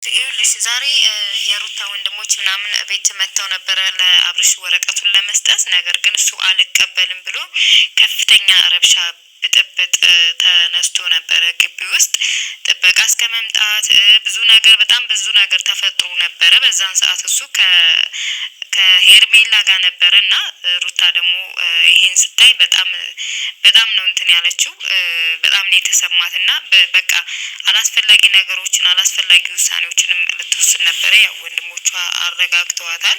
ይኸውልሽ ዛሬ የሩታ ወንድሞች ምናምን ቤት መጥተው ነበረ ለአብርሽ ወረቀቱን ለመስጠት። ነገር ግን እሱ አልቀበልም ብሎ ከፍተኛ ረብሻ ብጥብጥ ተነስቶ ነበረ ግቢ ውስጥ ጥበቃ እስከ መምጣት ብዙ ነገር በጣም ብዙ ነገር ተፈጥሮ ነበረ። በዛን ሰዓት እሱ ከሄርሜላ ጋር ነበረ እና ሩታ ደግሞ ይሄን ስታይ በጣም ነው እንትን ያለችው። በጣም ነው የተሰማት እና በቃ አላስፈላጊ ነገሮችን አላስፈላጊ ውሳኔዎችንም ልትወስን ነበረ። ያው ወንድሞቿ አረጋግተዋታል፣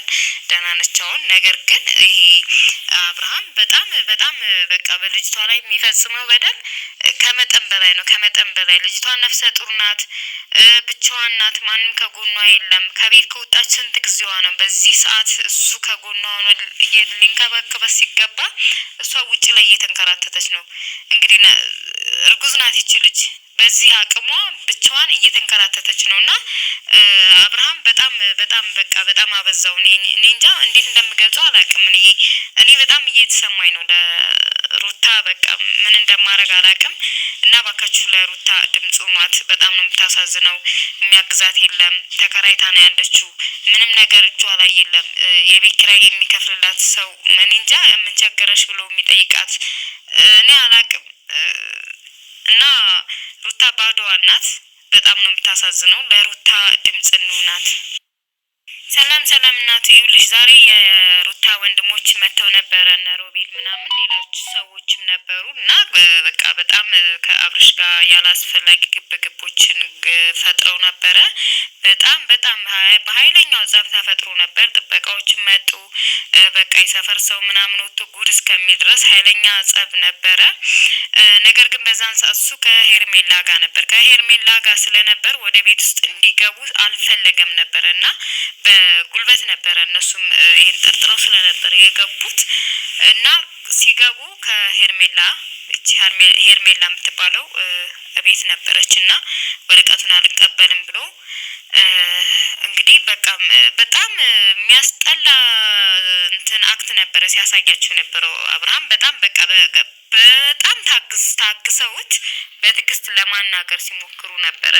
ደህና ነች አሁን። ነገር ግን ይሄ አብርሃም በጣም በቃ በልጅቷ ላይ የሚፈጽመው በደል ከመጠን በላይ ነው። ከመጠን በላይ ልጅቷ ነፍሰ ጡር ናት፣ ብቻዋን ናት፣ ማንም ከጎኗ የለም። ከቤት ከወጣች ስንት ጊዜዋ ነው? በዚህ ሰዓት እሱ ከጎኗ ሆኖ ሊንከባከባት ሲገባ እሷ ውጭ ላይ እየተንከራተተች ነው። እንግዲህ እርጉዝ ናት ይቺ ልጅ። በዚህ አቅሟ ብቻዋን እየተንከራተተች ነው እና አብርሃም በጣም አበዛው። እኔ እንጃ እንዴት እንደምገልጸው አላውቅም። እኔ በጣም እየተሰማኝ ነው ለሩታ። በቃ ምን እንደማደርግ አላውቅም። እና ባካችሁ ለሩታ ድምፁ ናት። በጣም ነው የምታሳዝነው። የሚያግዛት የለም። ተከራይታ ነው ያለችው። ምንም ነገር እጇ ላይ የለም። የቤት ኪራይ የሚከፍልላት ሰው እኔ እንጃ ምን ቸገረሽ ብሎ የሚጠይቃት እኔ አላውቅም። እና ሩታ ባዶዋ ናት። በጣም ነው የምታሳዝነው። ለሩታ ድምጽ እንሁናት። ሰላም እናቱ። ይኸውልሽ ዛሬ የሩታ ወንድሞች መጥተው ነበረ እነ ሮቤል ምናምን ሌሎች ሰዎችም ነበሩ እና በቃ በጣም ከአብርሽ ጋር ያላስፈላጊ ግብግቦችን ፈጥረው ነበረ። በጣም በኃይለኛው ጸብ ተፈጥሮ ነበር። ጥበቃዎችም መጡ። በቃ የሰፈር ሰው ምናምን ወጥቶ ጉድ እስከሚል ድረስ ኃይለኛ ጸብ ነበረ። ነገር ግን በዛን ሰዓት እሱ ከሄርሜላ ጋር ነበር። ከሄርሜላ ጋር ስለነበር ወደ ቤት ውስጥ እንዲገቡ አልፈለገም ነበረ እና በጉልበት ነበረ እነሱም ይሄን ጠርጥረው ስለነበር የገቡት እና ሲገቡ ከሄርሜላ ሄርሜላ የምትባለው ቤት ነበረች እና ወረቀቱን አልቀበልም ብሎ እንግዲህ በጣም የሚያስጠላ እንትን አክት ነበረ ሲያሳያቸው ነበረው። አብርሃም በጣም ታግሰውት በትዕግስት ለማናገር ሲሞክሩ ነበረ።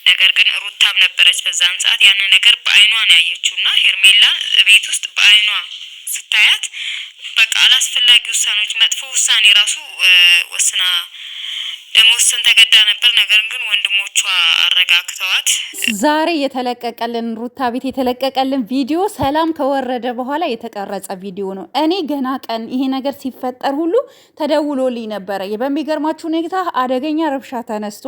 ነገር ግን ሩታም ነበረች በዛን ሰዓት ያንን ነገር በአይኗ ነው ያየችው እና ሄርሜላ ቤት ውስጥ በአይኗ ስታያት በቃ አላስፈላጊ ውሳኔዎች መጥፎ ውሳኔ ራሱ ወስና ለመወሰን ተገዳ ነበር። ነገር ግን ወንድሞቿ አረጋግተዋት ዛሬ የተለቀቀልን ሩታ ቤት የተለቀቀልን ቪዲዮ ሰላም ከወረደ በኋላ የተቀረጸ ቪዲዮ ነው። እኔ ገና ቀን ይሄ ነገር ሲፈጠር ሁሉ ተደውሎልኝ ነበረ። በሚገርማችሁ ሁኔታ አደገኛ ረብሻ ተነስቶ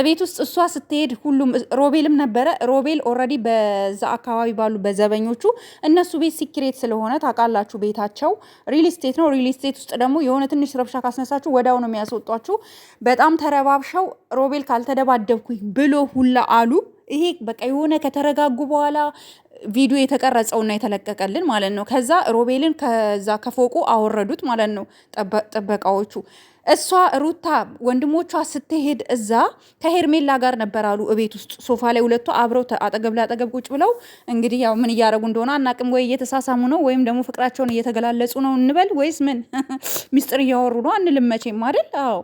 ቤት ውስጥ እሷ ስትሄድ ሁሉም ሮቤልም ነበረ። ሮቤል ኦልሬዲ በዛ አካባቢ ባሉ በዘበኞቹ እነሱ ቤት ሲክሬት ስለሆነ ታውቃላችሁ፣ ቤታቸው ሪል ስቴት ነው። ሪል ስቴት ውስጥ ደግሞ የሆነ ትንሽ ረብሻ ካስነሳችሁ ወዳው ነው የሚያስወጧችሁ። በጣም ተረባብሸው ሮቤል ካልተደባደብኩኝ ብሎ ሁላ አሉ። ይሄ በቃ የሆነ ከተረጋጉ በኋላ ቪዲዮ የተቀረጸውና የተለቀቀልን ማለት ነው። ከዛ ሮቤልን ከዛ ከፎቁ አወረዱት ማለት ነው ጥበቃዎቹ። እሷ ሩታ ወንድሞቿ ስትሄድ እዛ ከሄርሜላ ጋር ነበር አሉ እቤት ውስጥ ሶፋ ላይ ሁለቱ አብረው አጠገብ ለአጠገብ ቁጭ ብለው እንግዲህ ያው ምን እያደረጉ እንደሆነ አናቅም። ወይ እየተሳሳሙ ነው ወይም ደግሞ ፍቅራቸውን እየተገላለጹ ነው እንበል፣ ወይስ ምን ሚስጥር እያወሩ ነው አንልም መቼም አይደል? አዎ።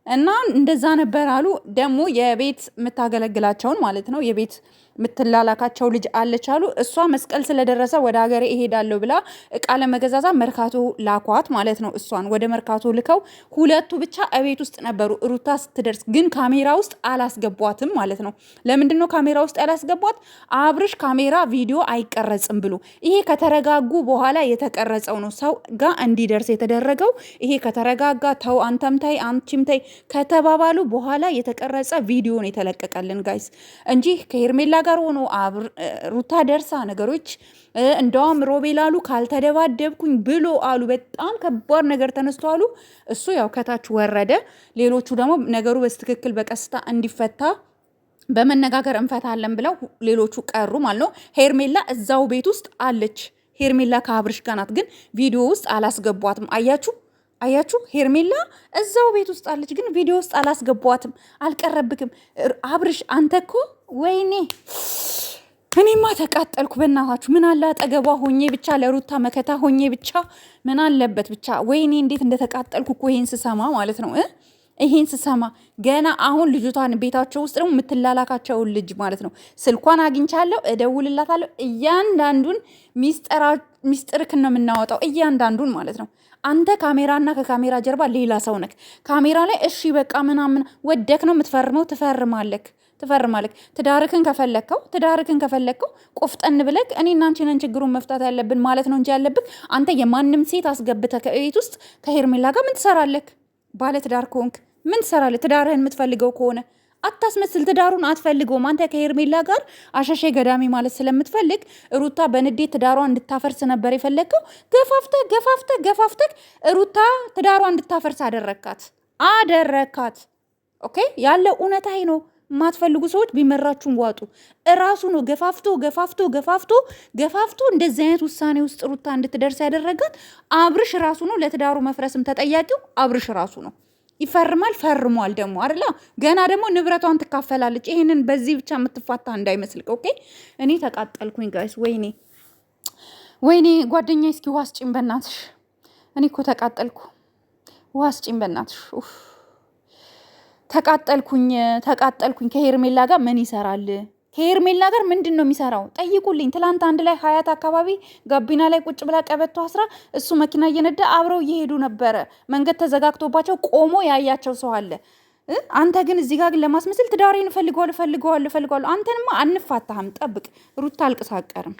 እና እንደዛ ነበር አሉ። ደግሞ የቤት የምታገለግላቸውን ማለት ነው የቤት የምትላላካቸው ልጅ አለች አሉ። እሷ መስቀል ስለደረሰ ወደ ሀገሬ እሄዳለሁ ብላ እቃ ለመገዛዛ መርካቶ ላኳት ማለት ነው። እሷን ወደ መርካቶ ልከው ሁለቱ ብቻ እቤት ውስጥ ነበሩ። ሩታ ስትደርስ ግን ካሜራ ውስጥ አላስገቧትም ማለት ነው። ለምንድን ነው ካሜራ ውስጥ ያላስገቧት? አብርሽ ካሜራ ቪዲዮ አይቀረጽም ብሎ ይሄ ከተረጋጉ በኋላ የተቀረጸው ነው ሰው ጋር እንዲደርስ የተደረገው። ይሄ ከተረጋጋ ተው አንተም ታይ አንቺም ታይ ከተባባሉ በኋላ የተቀረጸ ቪዲዮ ነው የተለቀቀልን ጋይስ እንጂ ከሄርሜላ ጋር ሆኖ ሩታ ደርሳ ነገሮች እንደውም ሮቤል አሉ ካልተደባደብኩኝ ብሎ አሉ። በጣም ከባድ ነገር ተነስቶ አሉ። እሱ ያው ከታች ወረደ። ሌሎቹ ደግሞ ነገሩ በትክክል በቀስታ እንዲፈታ በመነጋገር እንፈታለን ብለው ሌሎቹ ቀሩ ማለት ነው። ሄርሜላ እዛው ቤት ውስጥ አለች። ሄርሜላ ከአብርሽ ጋር ናት፣ ግን ቪዲዮ ውስጥ አላስገቧትም። አያችሁ ሄርሜላ እዛው ቤት ውስጥ አለች፣ ግን ቪዲዮ ውስጥ አላስገቧትም። አልቀረብክም አብርሽ አንተ እኮ ወይኔ እኔማ ተቃጠልኩ በእናታችሁ። ምን አለ አጠገቧ ሆኜ ብቻ ለሩታ መከታ ሆኜ ብቻ ምን አለበት ብቻ። ወይኔ እንዴት እንደተቃጠልኩ እኮ ይሄን ስሰማ ማለት ነው። ይሄን ስሰማ ገና አሁን ልጅቷን ቤታቸው ውስጥ ደግሞ የምትላላካቸውን ልጅ ማለት ነው ስልኳን አግኝቻለሁ፣ እደውልላታለሁ። እያንዳንዱን ሚስጥርክን ነው የምናወጣው፣ እያንዳንዱን ማለት ነው። አንተ ካሜራና ከካሜራ ጀርባ ሌላ ሰው ነክ። ካሜራ ላይ እሺ በቃ ምናምን ወደክ ነው የምትፈርመው፣ ትፈርማለክ። ትዳርክን ከፈለግከው ቆፍጠን ብለክ እኔ እና አንቺ ነን ችግሩን መፍታት ያለብን ማለት ነው እንጂ ያለብክ አንተ የማንም ሴት አስገብተህ ከቤት ውስጥ ከሄርሜላ ጋር ምን ትሰራለክ? ባለ ትዳር ከሆንክ ምን ትሰራለህ? ትዳርህን የምትፈልገው ከሆነ አታስመስል። ትዳሩን አትፈልገውም አንተ ከሄርሜላ ጋር አሻሼ ገዳሚ ማለት ስለምትፈልግ ሩታ በንዴት ትዳሯ እንድታፈርስ ነበር የፈለግከው። ገፋፍተህ ሩታ ትዳሯ እንድታፈርስ አደረካት። ኦኬ ያለው እውነታ ነው። የማትፈልጉ ሰዎች ቢመራችሁን ዋጡ። እራሱ ነው ገፋፍቶ እንደዚህ አይነት ውሳኔ ውስጥ ሩታ እንድትደርስ ያደረጋት አብርሽ ራሱ ነው። ለትዳሩ መፍረስም ተጠያቂው አብርሽ ራሱ ነው። ይፈርማል፣ ፈርሟል ደግሞ አይደለ? ገና ደግሞ ንብረቷን ትካፈላለች። ይሄንን በዚህ ብቻ የምትፋታ እንዳይመስልክ። ኦኬ እኔ ተቃጠልኩኝ ጋይስ። ወይኔ ጓደኛዬ፣ እስኪ ውሃ ስጪኝ በእናትሽ። እኔ እኮ ተቃጠልኩ። ውሃ ስጪኝ በእናትሽ። ተቃጠልኩኝ። ከሄርሜላ ጋር ምን ይሰራል? ከሄርሜላ ጋር ምንድን ነው የሚሰራው? ጠይቁልኝ። ትላንት አንድ ላይ ሀያት አካባቢ ጋቢና ላይ ቁጭ ብላ ቀበቶ አስራ እሱ መኪና እየነዳ አብረው እየሄዱ ነበረ። መንገድ ተዘጋግቶባቸው ቆሞ ያያቸው ሰው አለ። አንተ ግን እዚህ ጋር ግን ለማስመሰል ትዳሬን እፈልገዋለሁ። አንተንማ አንፋታህም። ጠብቅ። ሩታ አልቅሳ አትቀርም።